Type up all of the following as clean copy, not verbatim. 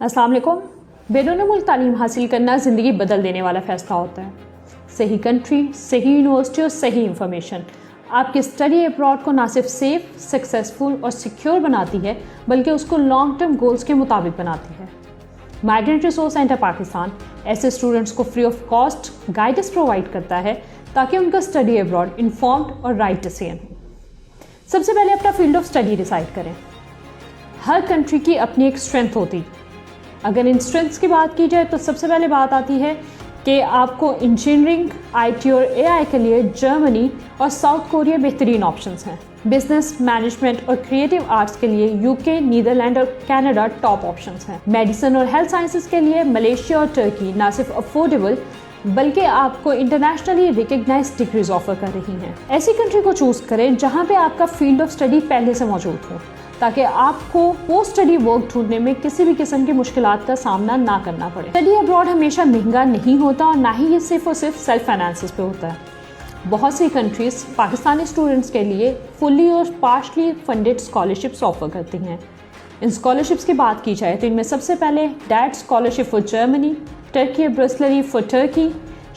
अस्सलाम वालेकुम। बैरून मुल्क तालीम हासिल करना ज़िंदगी बदल देने वाला फ़ैसला होता है। सही कंट्री, सही यूनिवर्सिटी और सही इंफॉर्मेशन आपके स्टडी अब्रॉड को ना सिर्फ सेफ, सक्सेसफुल और सिक्योर बनाती है बल्कि उसको लॉन्ग टर्म गोल्स के मुताबिक बनाती है। माइग्रेंट रिसोर्स सेंटर पाकिस्तान ऐसे स्टूडेंट्स को free of cost guidance provide करता है ताकि उनका स्टडी अब्रॉड इन्फॉर्म्ड और राइट डिसीजन हो। सबसे पहले अपना फील्ड ऑफ स्टडी डिसाइड करें। हर कंट्री की अपनी एक स्ट्रेंथ होती है। अगर इन स्ट्रेंथ्स की बात की जाए तो सबसे पहले बात आती है कि आपको इंजीनियरिंग, आईटी और एआई के लिए जर्मनी और साउथ कोरिया बेहतरीन ऑप्शंस हैं। बिजनेस, मैनेजमेंट और क्रिएटिव आर्ट्स के लिए यूके, नीदरलैंड और कनाडा टॉप ऑप्शंस हैं। मेडिसिन और हेल्थ साइंसेज के लिए मलेशिया और टर्की ना सिर्फ अफोर्डेबल बल्कि आपको इंटरनेशनली रिकग्नाइज्ड डिग्रीज ऑफर कर रही हैं। ऐसी कंट्री को चूज करें जहां पे आपका फील्ड ऑफ स्टडी पहले से मौजूद हो ताकि आपको पोस्ट स्टडी वर्क ढूंढने में किसी भी किस्म की मुश्किलात का सामना ना करना पड़े। स्टडी अब्रॉड हमेशा महंगा नहीं होता और ना ही ये सिर्फ और सिर्फ सेल्फ फाइनेंसिस पे होता है। बहुत सी कंट्रीज पाकिस्तानी स्टूडेंट्स के लिए फुल्ली और पार्शली फंडेड स्कॉलरशिप्स ऑफर करती हैं। इन स्कॉलरशिप्स की बात की जाए तो इनमें सबसे पहले DAAD scholarship for Germany, Turkey Burslari for Turkey,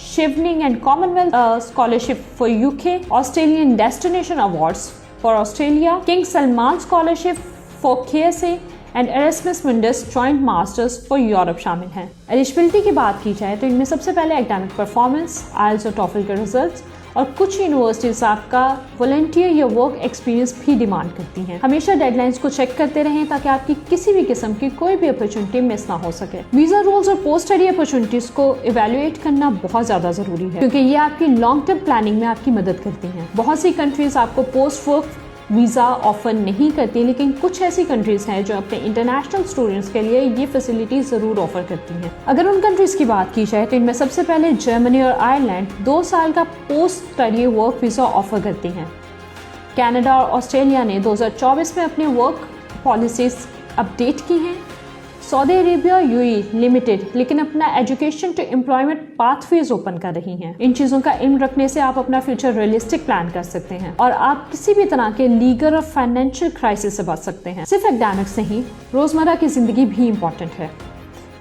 Chevening and Commonwealth scholarship for UK, Australian destination awards for Australia, King Salman scholarship for KSA and Erasmus Mundus joint masters for Europe शामिल हैं। Eligibility की बात की जाए तो इनमें सबसे पहले एकेडमिक परफॉर्मेंस, आइल्स और टॉफल के रिजल्ट्स और कुछ यूनिवर्सिटीज आपका वॉलंटियर या वर्क एक्सपीरियंस भी डिमांड करती हैं। हमेशा डेडलाइंस को चेक करते रहें ताकि आपकी किसी भी किस्म की कोई भी अपॉर्चुनिटी मिस ना हो सके। वीजा रूल्स और पोस्ट स्टडी अपॉर्चुनिटीज को इवेल्युएट करना बहुत ज्यादा जरूरी है क्योंकि ये आपकी लॉन्ग टर्म प्लानिंग में आपकी मदद करती हैं। बहुत सी कंट्रीज आपको पोस्ट वर्क वीज़ा ऑफर नहीं करती, लेकिन कुछ ऐसी कंट्रीज हैं जो अपने इंटरनेशनल स्टूडेंट्स के लिए ये फैसिलिटी ज़रूर ऑफर करती हैं। अगर उन कंट्रीज की बात की जाए तो इनमें सबसे पहले जर्मनी और आयरलैंड 2 साल का post study work visa offer करती हैं। कनाडा और ऑस्ट्रेलिया ने 2024 में अपनी वर्क पॉलिसीज अपडेट की हैं। सऊदी अरेबिया UAE लिमिटेड लेकिन अपना education to employment pathways open कर रही हैं। इन चीज़ों का इल्म रखने से आप अपना फ्यूचर रियलिस्टिक प्लान कर सकते हैं और आप किसी भी तरह के लीगल और फाइनेंशियल क्राइसिस से बच सकते हैं। सिर्फ एकेडमिक्स नहीं, रोज़मर्रा की ज़िंदगी भी इम्पॉर्टेंट है।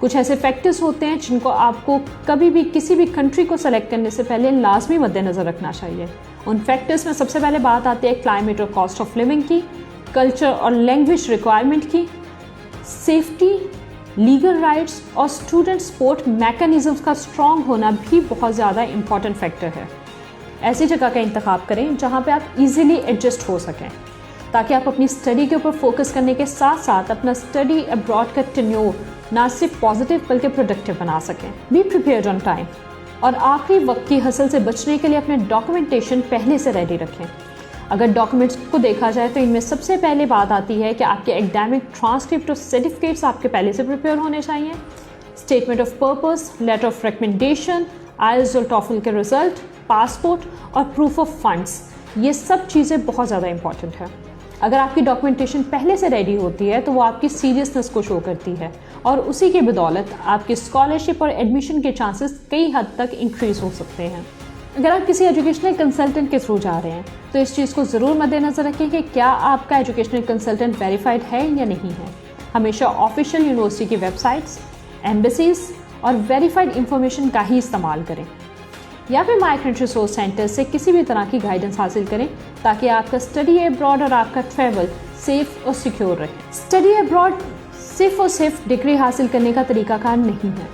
कुछ ऐसे फैक्टर्स होते हैं जिनको आपको कभी भी किसी भी कंट्री को सेलेक्ट करने से पहले लाजमी मद्देनज़र रखना चाहिए। उन फैक्टर्स में सबसे पहले बात आती है क्लाइमेट और कॉस्ट ऑफ लिविंग की, कल्चर और लैंग्वेज रिक्वायरमेंट की, सेफ्टी, लीगल राइट्स और स्टूडेंट सपोर्ट मैकेनिज्म्स का स्ट्रॉन्ग होना भी बहुत ज़्यादा इंपॉर्टेंट फैक्टर है। ऐसी जगह का इंतखाब करें जहाँ पे आप इजीली एडजस्ट हो सकें ताकि आप अपनी स्टडी के ऊपर फोकस करने के साथ साथ अपना स्टडी अब्रॉड का टेन्योर ना सिर्फ पॉजिटिव बल्कि प्रोडक्टिव बना सकें। बी प्रिपेयर्ड ऑन टाइम और आखिरी वक्त की हसल से बचने के लिए अपने डॉक्यूमेंटेशन पहले से रेडी रखें। अगर डॉक्यूमेंट्स को देखा जाए तो इनमें सबसे पहले बात आती है कि आपके एकेडमिक ट्रांसक्रिप्ट और सर्टिफिकेट्स आपके पहले से प्रिपेयर होने चाहिए। Statement of purpose, letter of recommendation, IELTS और टॉफल के रिजल्ट, पासपोर्ट और प्रूफ ऑफ फंड्स, ये सब चीज़ें बहुत ज़्यादा इंपॉर्टेंट है। अगर आपकी डॉक्यूमेंटेशन पहले से रेडी होती है तो वो आपकी सीरियसनेस को शो करती है और उसी की बदौलत आपकी स्कॉलरशिप और एडमिशन के चांसेस कई हद तक इंक्रीज हो सकते हैं। अगर आप किसी एजुकेशनल कंसल्टेंट के थ्रू जा रहे हैं तो इस चीज़ को ज़रूर मद्देनज़र रखें कि क्या आपका एजुकेशनल कंसल्टेंट वेरीफाइड है या नहीं है। हमेशा ऑफिशियल यूनिवर्सिटी की वेबसाइट्स, एम्बेसीज और वेरीफाइड इंफॉर्मेशन का ही इस्तेमाल करें या फिर माइग्रेंट रिसोर्स सेंटर से किसी भी तरह की गाइडेंस हासिल करें ताकि आपका स्टडी अब्रॉड और आपका ट्रैवल सेफ और सिक्योर रहे। स्टडी अब्रॉड सिर्फ और सिर्फ डिग्री हासिल करने का तरीकाकार नहीं है,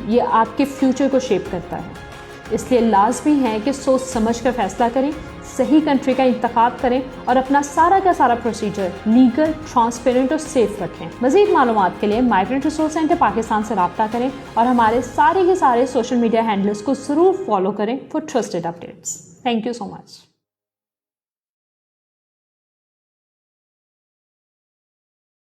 ये आपके फ्यूचर को शेप करता है। इसलिए लाजमी है कि सोच समझ कर फैसला करें, सही कंट्री का इंतखाब करें और अपना सारा का सारा प्रोसीजर लीगल, ट्रांसपेरेंट और सेफ रखें। मज़ीद मालूमात के लिए माइग्रेंट रिसोर्स सेंटर पाकिस्तान से रब्ता करें और हमारे सारे के सारे सोशल मीडिया हैंडल्स को ज़रूर फॉलो करें for trusted updates. Thank you so much.